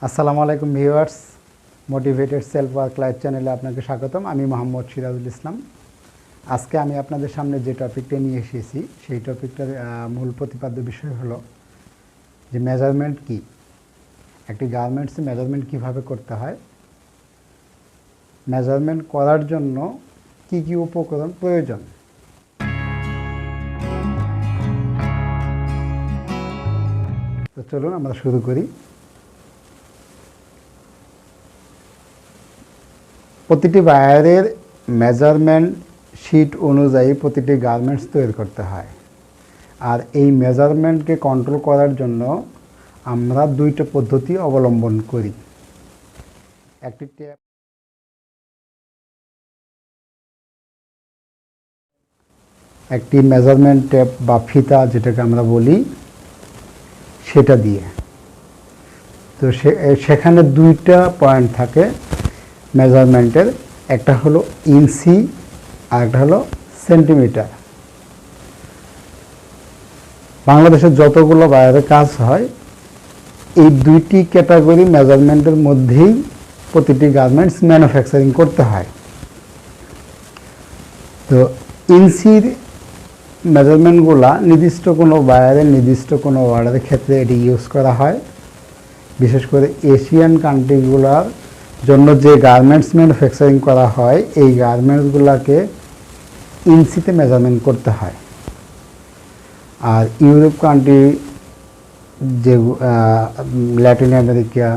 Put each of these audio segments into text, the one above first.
আসসালামু আলাইকুম viewers, motivated self work life চ্যানেলে আপনাকে স্বাগতম। আমি মোহাম্মদ সিরাজুল ইসলাম। আজকে আমি আপনাদের সামনে যে টপিকটা নিয়ে এসেছি সেই টপিকটার মূল প্রতিপাদ্য বিষয় হলো যে মেজারমেন্ট কি, একটি গার্মেন্টসে মেজারমেন্ট কিভাবে করতে হয়, মেজারমেন্ট করার জন্য কি কি উপকরণ প্রয়োজন। তো চলুন আমরা শুরু করি। প্রতিটি বায়ারের মেজারমেন্ট শিট অনুযায়ী প্রতিটি গার্মেন্টস তৈরি করতে হয়। আর এই মেজারমেন্টকে কন্ট্রোল করার জন্য আমরা দুইটা পদ্ধতি অবলম্বন করি। একটি মেজারমেন্ট টেপ বা ফিতা যেটাকে আমরা বলি, সেটা দিয়ে। তো সেখানে দুইটা পয়েন্ট থাকে মেজারমেন্টের, একটা হলো ইঞ্চি আর একটা হলো সেন্টিমিটার। বাংলাদেশের যতগুলো বাইরে কাজ হয় এই দুইটি ক্যাটাগরি মেজারমেন্টের মধ্যেই প্রতিটি গার্মেন্টস ম্যানুফ্যাকচারিং করতে হয়। তো ইঞ্চির মেজারমেন্টগুলা নির্দিষ্ট কোনো বায়ারের নির্দিষ্ট কোনো অর্ডারের ক্ষেত্রে এটি ইউজ করা হয়। বিশেষ করে এশিয়ান কান্ট্রিগুলোর জন্য যে গার্মেন্টস ম্যানুফ্যাকচারিং করা হয় এই গার্মেন্টসগুলোকে ইঞ্চিতে মেজারমেন্ট করতে হয়। আর ইউরোপ কান্ট্রি, যে ল্যাটিন আমেরিকা,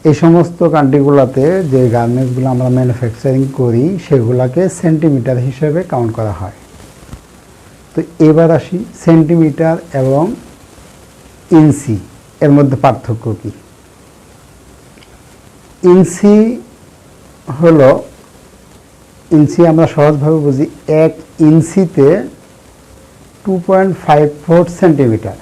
এই সমস্ত কান্ট্রিগুলোতে যে গার্মেন্টসগুলো আমরা ম্যানুফ্যাকচারিং করি সেগুলোকে সেন্টিমিটার হিসেবে কাউন্ট করা হয়। তো এবার আসি সেন্টিমিটার এবং ইঞ্চি এর মধ্যে পার্থক্য কী। ইঞ্চি হলো, ইঞ্চি আমরা সহজভাবে বুঝি, 1 ইঞ্চিতে 2.54 সেন্টিমিটার,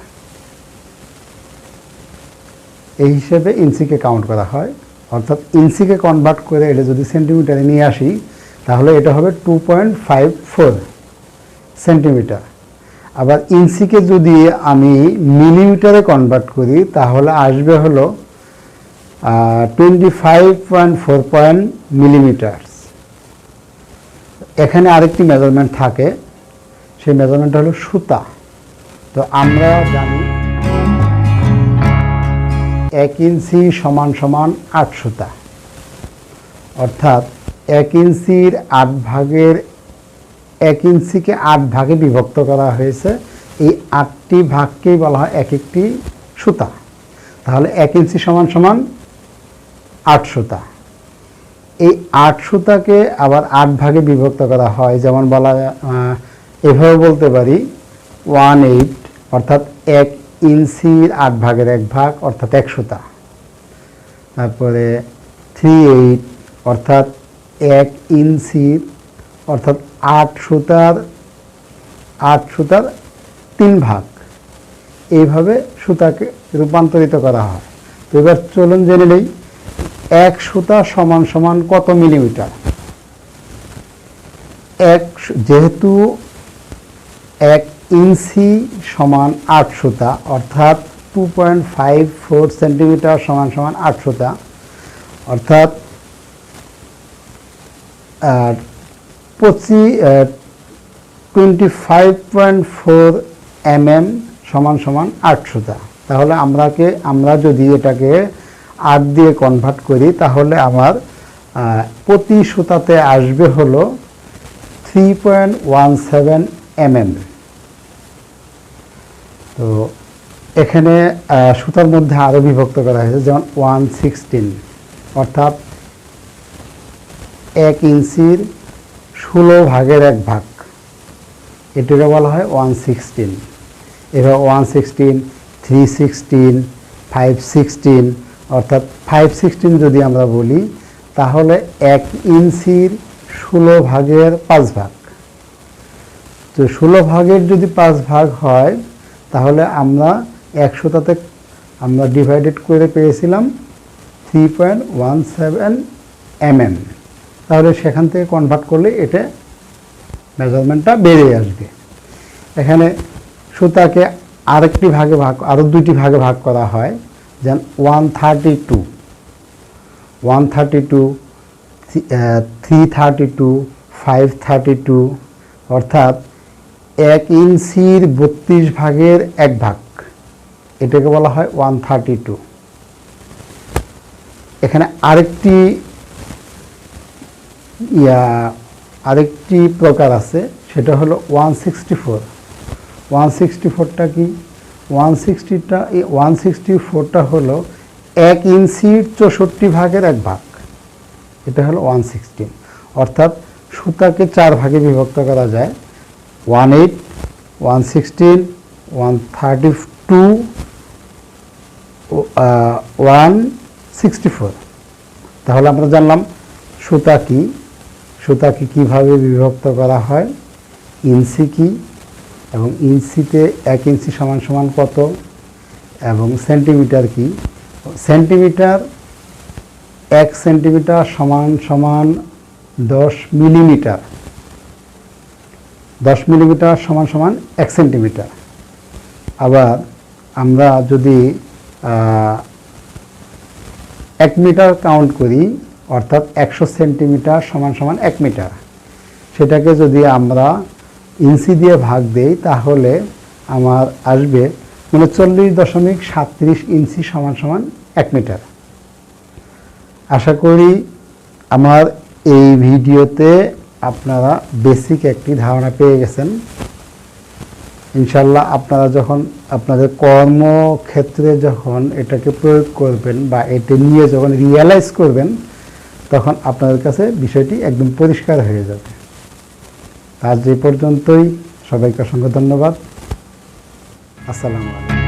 এই হিসেবে ইঞ্চিকে কাউন্ট করা হয়। অর্থাৎ ইঞ্চিকে কনভার্ট করে এটা যদি সেন্টিমিটারে নিয়ে আসি তাহলে এটা হবে 2.54 সেন্টিমিটার। আবার ইঞ্চিকে যদি আমি মিলিমিটারে কনভার্ট করি তাহলে আসবে হলো 25.4 মিলিমিটার। এখানে আরেকটি মেজারমেন্ট থাকে, সেই মেজারমেন্টটা হলো সুতা। তো আমরা জানি 1 ইঞ্চি সমান সমান 8 সুতা, অর্থাৎ 1 ইঞ্চির 8 ভাগের 1 ইঞ্চিকে 8 ভাগে বিভক্ত করা হয়েছে। এই 8টি ভাগকেই বলা হয় এক একটি সুতা। তাহলে 1 ইঞ্চি সমান সমান 8 সুতা। এই 8 সুতাকে আবার 8 ভাগে বিভক্ত করা হয়, যেমন বলা এভাবে বলতে পারি 1/8, অর্থাৎ 1 ইঞ্চির 8 ভাগের 1 ভাগ, অর্থাৎ 1 সুতা। তারপরে 3/8, অর্থাৎ 1 ইঞ্চির, অর্থাৎ 8 সুতার 3 ভাগ। এইভাবে সুতাকে রূপান্তরিত করা হয়। তো এবার চলুন জেনে নেই 1 সুতা সমান সমান কত মিলিমিটার। যেহেতু 1 ইঞ্চি সমান 8 সুতা, অর্থাৎ 2.54 সেন্টিমিটার সমান সমান 8 সুতা, অর্থাৎ 25.4 mm সমান সমান 8 সুতা। তাহলে আমরা যদি এটাকে 8 দিয়ে কনভার্ট করি তাহলে আমার প্রতি সুতাতে আসবে হলো 3.17 mm। তো এখানে সুতার মধ্যে আরও বিভক্ত করা হয়েছে, যেমন 1/16, অর্থাৎ 1 ইঞ্চির 16 ভাগের 1 ভাগ, এটাকে বলা হয় 1/16। এবার 1/16, 3/16, 5/16, অর্থাৎ 5/16 যদি আমরা বলি তাহলে 1 ইঞ্চির 16 ভাগের 5 ভাগ। তো 16 ভাগের যদি 5 ভাগ হয় তাহলে আমরা 1 সুতাতে আমরা ডিভাইডেড করে পেয়েছিলাম 3.17 mm। তাহলে সেখান থেকে কনভার্ট করলে এটা মেজারমেন্টটা বেড়ে আসবে। এখানে সুতাকে আরও 2টি ভাগে ভাগ করা হয়। যেন 132, 332, 532, অর্থাৎ 1 ইঞ্চির 32 ভাগের 1 ভাগ, এটাকে বলা হয় 132। এখানে আরেকটি প্রকার আছে, সেটা হলো 164। 164টা কি? 164টা হলো 1 ইঞ্চির 64 ভাগের 1 ভাগ, এটা হলো 116। অর্থাৎ সুতাকে 4 ভাগে বিভক্ত করা যায়, 18, 116, 132, 164। তাহলে আমরা জানলাম সুতাকে কিভাবে বিভক্ত করা হয়, ইঞ্চি কি, এবং ইঞ্চিতে 1 ইঞ্চি সমান সমান কত, এবং সেন্টিমিটার কি। সেন্টিমিটার 1 সেন্টিমিটার সমান সমান 10 মিলিমিটার, 10 মিলিমিটার সমান সমান 1 সেন্টিমিটার। আবার আমরা যদি 1 মিটার কাউন্ট করি, অর্থাৎ 100 সেন্টিমিটার সমান সমান 1 মিটার, সেটাকে যদি আমরা ইঞ্চি দিয়ে ভাগ দেই তাহলে আমার আসবে 39.37 ইঞ্চি সমান সমান 1 মিটার। আশা করি আমার এই ভিডিওতে আপনারা বেসিক একটি ধারণা পেয়ে গেছেন। ইনশাল্লাহ আপনারা যখন আপনাদের কর্মক্ষেত্রে যখন এটাকে প্রয়োগ করবেন বা এটা নিয়ে যখন রিয়েলাইজ করবেন, তখন আপনাদের কাছে বিষয়টি একদম পরিষ্কার হয়ে যাবে। আজ এই পর্যন্তই, সবাইকে অসংখ্য ধন্যবাদ। আসসালামু আলাইকুম।